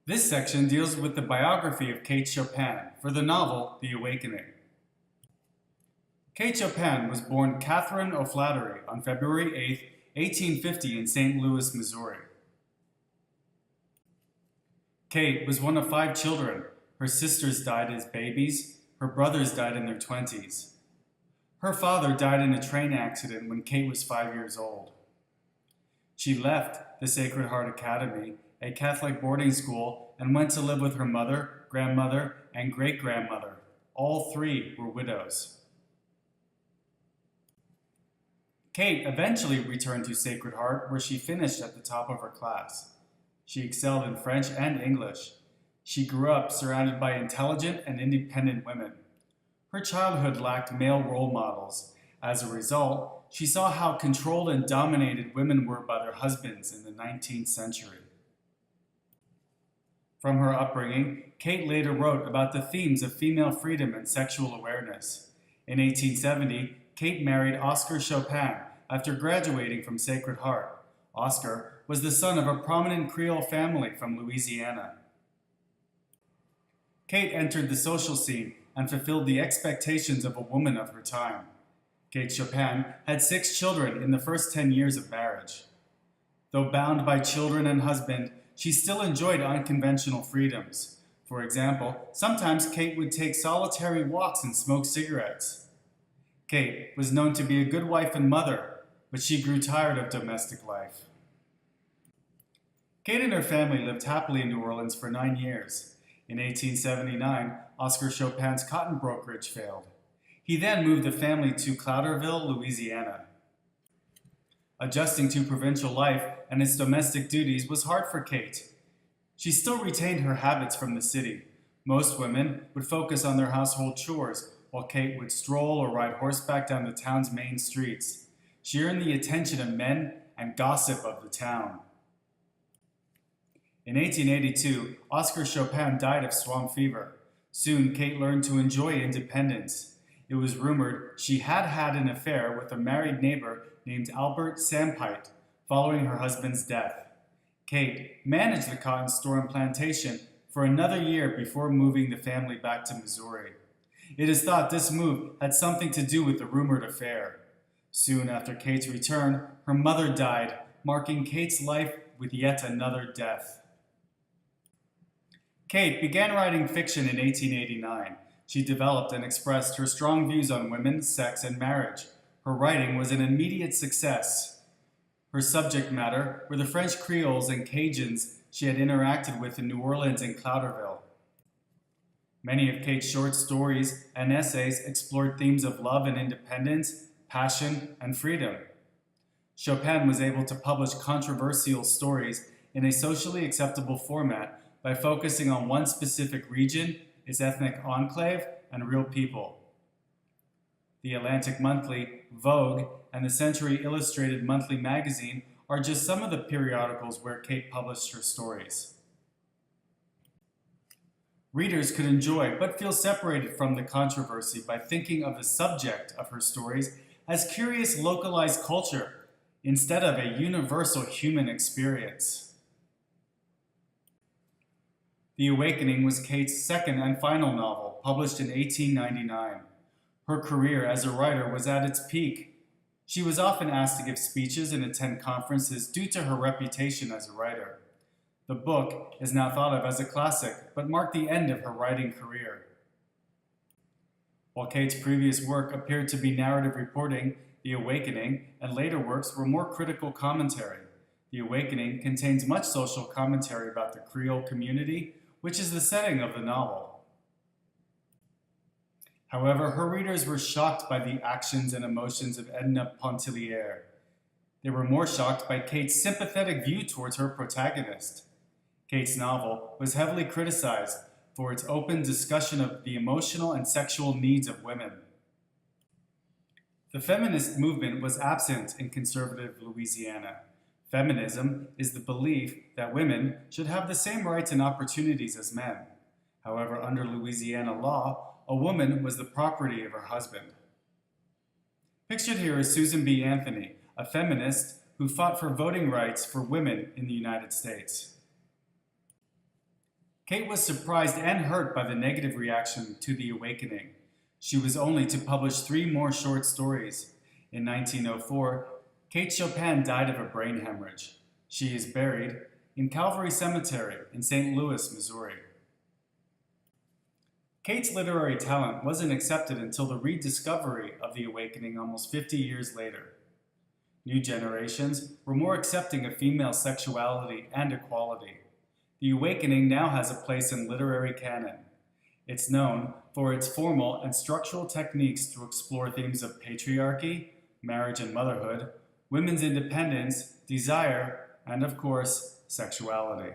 This section deals with the biography of Kate Chopin for the novel The Awakening. Kate Chopin was born Catherine O'Flaherty on February 8, 1850 in St. Louis, Missouri. Kate was one of 5 children. Her sisters died as babies. Her brothers died in their 20s. Her father died in a train accident when Kate was 5 years old. She left the Sacred Heart Academy, a Catholic boarding school, and went to live with her mother, grandmother, and great-grandmother. All 3 were widows. Kate eventually returned to Sacred Heart, where she finished at the top of her class. She excelled in French and English. She grew up surrounded by intelligent and independent women. Her childhood lacked male role models. As a result, she saw how controlled and dominated women were by their husbands in the 19th century. From her upbringing, Kate later wrote about the themes of female freedom and sexual awareness. In 1870, Kate married Oscar Chopin after graduating from Sacred Heart. Oscar was the son of a prominent Creole family from Louisiana. Kate entered the social scene and fulfilled the expectations of a woman of her time. Kate Chopin had 6 children in the first 10 years of marriage. Though bound by children and husband, she still enjoyed unconventional freedoms. For example, sometimes Kate would take solitary walks and smoke cigarettes. Kate was known to be a good wife and mother, but she grew tired of domestic life. Kate and her family lived happily in New Orleans for 9 years. In 1879, Oscar Chopin's cotton brokerage failed. He then moved the family to Clouderville, Louisiana. Adjusting to provincial life and its domestic duties was hard for Kate. She still retained her habits from the city. Most women would focus on their household chores, while Kate would stroll or ride horseback down the town's main streets. She earned the attention of men and gossip of the town. In 1882, Oscar Chopin died of swamp fever. Soon, Kate learned to enjoy independence. It was rumored she had had an affair with a married neighbor named Albert Sampite following her husband's death. Kate managed the cotton store and plantation for another year before moving the family back to Missouri. It is thought this move had something to do with the rumored affair. Soon after Kate's return, her mother died, marking Kate's life with yet another death. Kate began writing fiction in 1889. She developed and expressed her strong views on women, sex, and marriage. Her writing was an immediate success. Her subject matter were the French Creoles and Cajuns she had interacted with in New Orleans and Clouderville. Many of Kate's short stories and essays explored themes of love and independence, passion, and freedom. Chopin was able to publish controversial stories in a socially acceptable format by focusing on one specific region, its ethnic enclave, and real people. The Atlantic Monthly, Vogue, and the Century Illustrated Monthly magazine are just some of the periodicals where Kate published her stories. Readers could enjoy but feel separated from the controversy by thinking of the subject of her stories as curious localized culture instead of a universal human experience. The Awakening was Kate's second and final novel, published in 1899. Her career as a writer was at its peak. She was often asked to give speeches and attend conferences due to her reputation as a writer. The book is now thought of as a classic, but marked the end of her writing career. While Kate's previous work appeared to be narrative reporting, The Awakening and later works were more critical commentary. The Awakening contains much social commentary about the Creole community, which is the setting of the novel. However, her readers were shocked by the actions and emotions of Edna Pontellier. They were more shocked by Kate's sympathetic view towards her protagonist. Kate's novel was heavily criticized for its open discussion of the emotional and sexual needs of women. The feminist movement was absent in conservative Louisiana. Feminism is the belief that women should have the same rights and opportunities as men. However, under Louisiana law, a woman was the property of her husband. Pictured here is Susan B. Anthony, a feminist who fought for voting rights for women in the United States. Kate was surprised and hurt by the negative reaction to The Awakening. She was only to publish 3 more short stories. In 1904, Kate Chopin died of a brain hemorrhage. She is buried in Calvary Cemetery in St. Louis, Missouri. Kate's literary talent wasn't accepted until the rediscovery of The Awakening almost 50 years later. New generations were more accepting of female sexuality and equality. The Awakening now has a place in literary canon. It's known for its formal and structural techniques to explore themes of patriarchy, marriage and motherhood, women's independence, desire, and of course, sexuality.